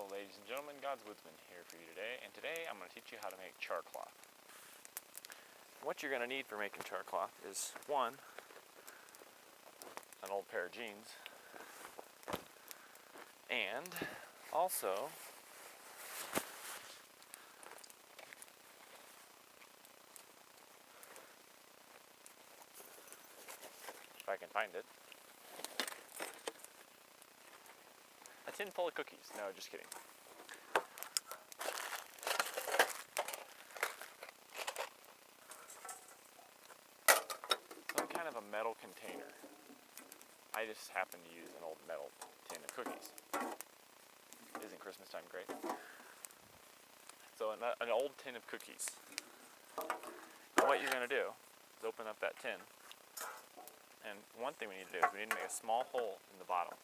Hello ladies and gentlemen, God's Woodsman here for you today, and today I'm going to teach you how to make char cloth. What you're going to need for making char cloth is, one, an old pair of jeans, and also if I can find it, a tin full of cookies. No, just kidding. Some kind of a metal container. I just happen to use an old metal tin of cookies. Isn't Christmas time great? So an old tin of cookies. And what you're going to do is open up that tin. And one thing we need to do is we need to make a small hole in the bottom.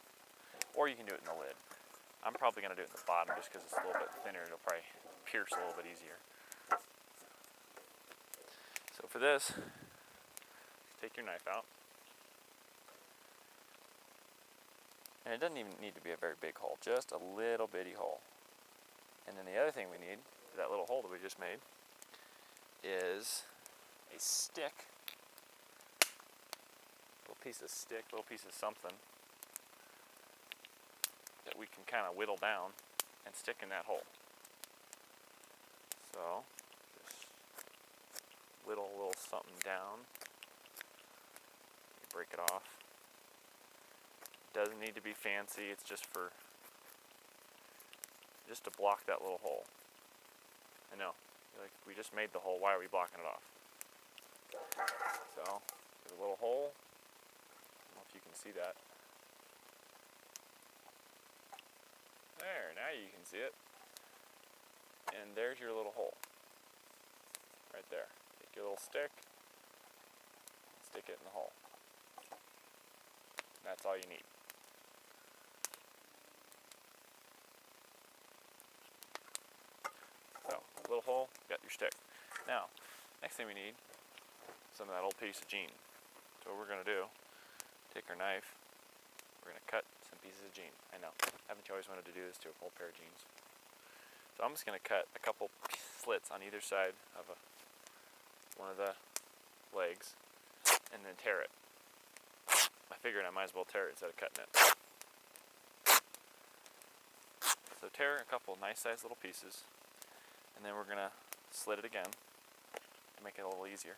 Or you can do it in the lid. I'm probably going to do it in the bottom just because it's a little bit thinner. It'll probably pierce a little bit easier. So for this, take your knife out. And it doesn't even need to be a very big hole, just a little bitty hole. And then the other thing we need for that little hole that we just made is a stick. Little piece of stick, little piece of something that we can kind of whittle down and stick in that hole. So just whittle a little something down. Break it off. Doesn't need to be fancy, it's just to block that little hole. I know, like, we just made the hole, why are we blocking it off? So, there's a little hole. I don't know if you can see that. There, now you can see it. And there's your little hole. Right there. Take your little stick, stick it in the hole. That's all you need. So, little hole, got your stick. Now, next thing we need, some of that old piece of jean. So what we're going to do, take our knife, we're going to cut some pieces of jean. I know, haven't you always wanted to do this to an old pair of jeans? So I'm just going to cut a couple slits on either side of one of the legs, and then tear it. I figured I might as well tear it instead of cutting it. So tear a couple nice sized little pieces, and then we're going to slit it again to make it a little easier.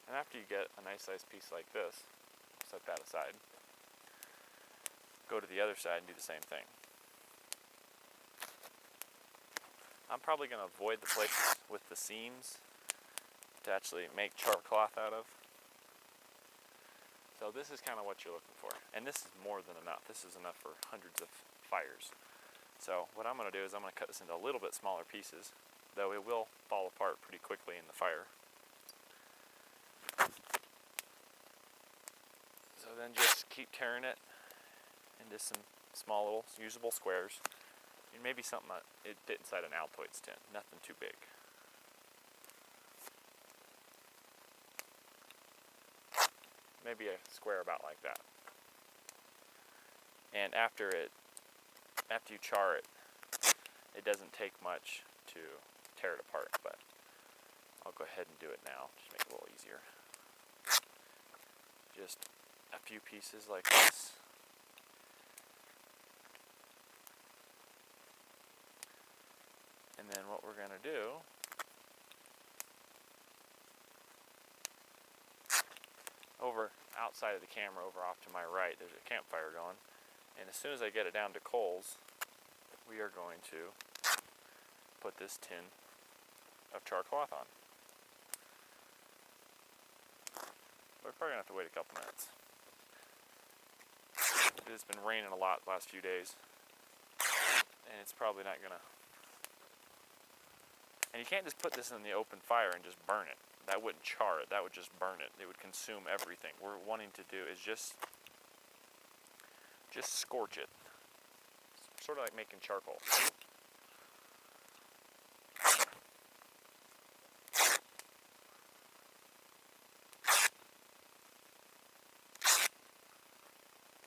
And after you get a nice sized piece like this, set that aside. Go to the other side and do the same thing. I'm probably going to avoid the places with the seams to actually make char cloth out of. So this is kind of what you're looking for. And this is more than enough. This is enough for hundreds of fires. So what I'm going to do is I'm going to cut this into a little bit smaller pieces, though it will fall apart pretty quickly in the fire. So then just keep tearing it into some small little usable squares. And maybe something that it fit inside an Altoids tin, nothing too big. Maybe a square about like that. And after you char it, it doesn't take much to tear it apart, but I'll go ahead and do it now, just make it a little easier. Just a few pieces like this. And then what we're going to do over outside of the camera, over off to my right, there's a campfire going. And as soon as I get it down to coals, we are going to put this tin of char cloth on. We're probably going to have to wait a couple minutes. It's been raining a lot the last few days, and it's probably not going to. And you can't just put this in the open fire and just burn it. That wouldn't char it, that would just burn it. It would consume everything. What we're wanting to do is just scorch it. Sort of like making charcoal.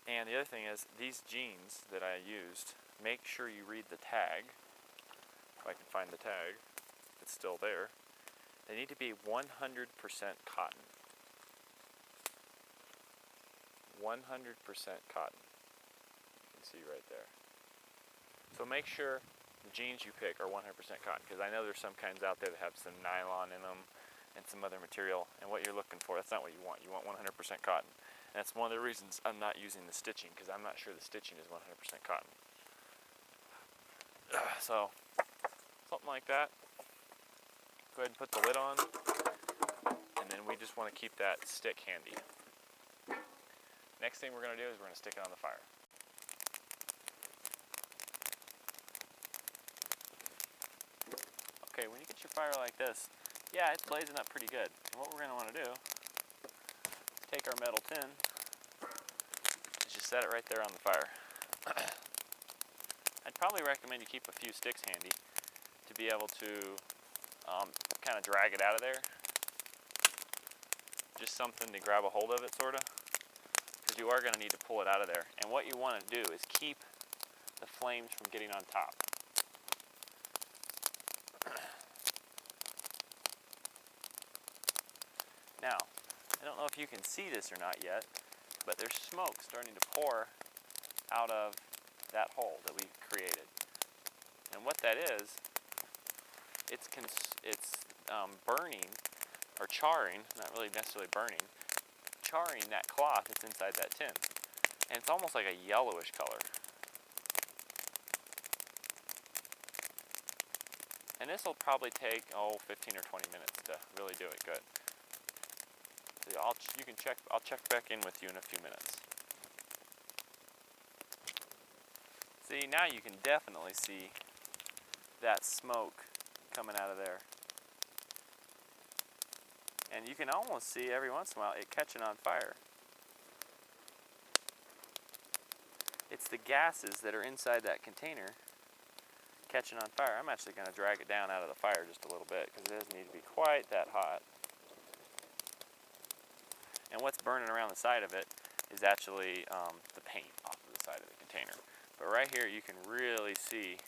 And the other thing is, these jeans that I used, make sure you read the tag. If I can find the tag, it's still there. They need to be 100% cotton. 100% cotton. You can see right there. So make sure the jeans you pick are 100% cotton, because I know there's some kinds out there that have some nylon in them and some other material, and what you're looking for, that's not what you want. You want 100% cotton. And that's one of the reasons I'm not using the stitching, because I'm not sure the stitching is 100% cotton. So, something like that. Go ahead and put the lid on, and then we just want to keep that stick handy. Next thing we're going to do is we're going to stick it on the fire. Okay, when you get your fire like this, yeah, it's blazing up pretty good. And what we're going to want to do, take our metal tin, is just set it right there on the fire. I'd probably recommend you keep a few sticks handy to be able to kind of drag it out of there. Just something to grab a hold of it, sort of. Because you are going to need to pull it out of there. And what you want to do is keep the flames from getting on top. Now, I don't know if you can see this or not yet, but there's smoke starting to pour out of that hole that we created. And what that is, it's burning, or charring, not really necessarily burning, charring that cloth that's inside that tin. And it's almost like a yellowish color. And this will probably take, 15 or 20 minutes to really do it good. So I'll check back in with you in a few minutes. See, now you can definitely see that smoke coming out of there. And you can almost see every once in a while it catching on fire. It's the gases that are inside that container catching on fire. I'm actually going to drag it down out of the fire just a little bit because it doesn't need to be quite that hot. And what's burning around the side of it is actually the paint off of the side of the container. But right here you can really see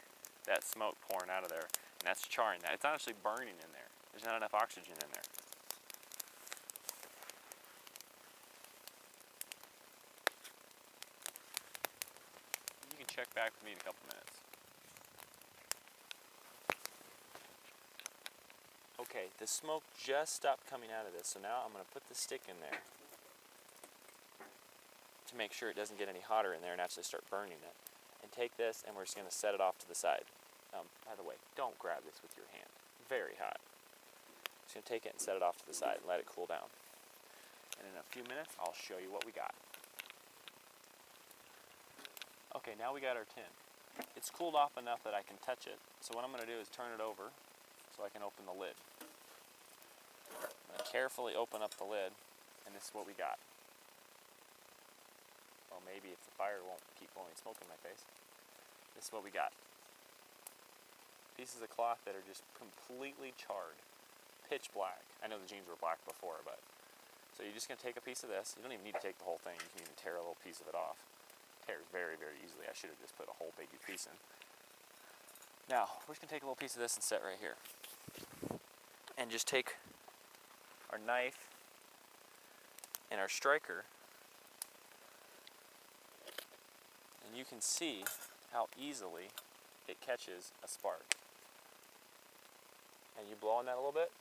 that smoke pouring out of there, and that's charring that. It's not actually burning in there. There's not enough oxygen in there. You can check back with me in a couple minutes. Okay, the smoke just stopped coming out of this, so now I'm going to put the stick in there to make sure it doesn't get any hotter in there and actually start burning it. And take this and we're just going to set it off to the side. By the way, don't grab this with your hand. Very hot. Just going to take it and set it off to the side and let it cool down. And in a few minutes, I'll show you what we got. Okay, now we got our tin. It's cooled off enough that I can touch it. So what I'm going to do is turn it over so I can open the lid. I'm going to carefully open up the lid, and this is what we got. Well, maybe if the fire won't keep blowing smoke in my face. This is what we got. Pieces of cloth that are just completely charred, pitch black. I know the jeans were black before, but so you're just going to take a piece of this. You don't even need to take the whole thing. You can even tear a little piece of it off. It tears very, very easily. I should have just put a whole baby piece in. Now, we're just going to take a little piece of this and set right here. And just take our knife and our striker, and you can see how easily it catches a spark. And you blow on that a little bit.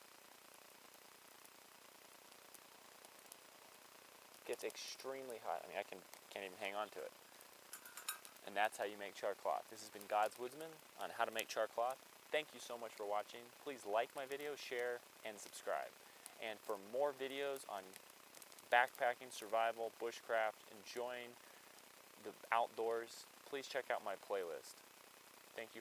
It gets extremely hot. I mean, I can't even hang on to it. And that's how you make char cloth. This has been Gods Woodsman on how to make char cloth. Thank you so much for watching. Please like my video, share, and subscribe. And for more videos on backpacking, survival, bushcraft, enjoying the outdoors, please check out my playlist. Thank you.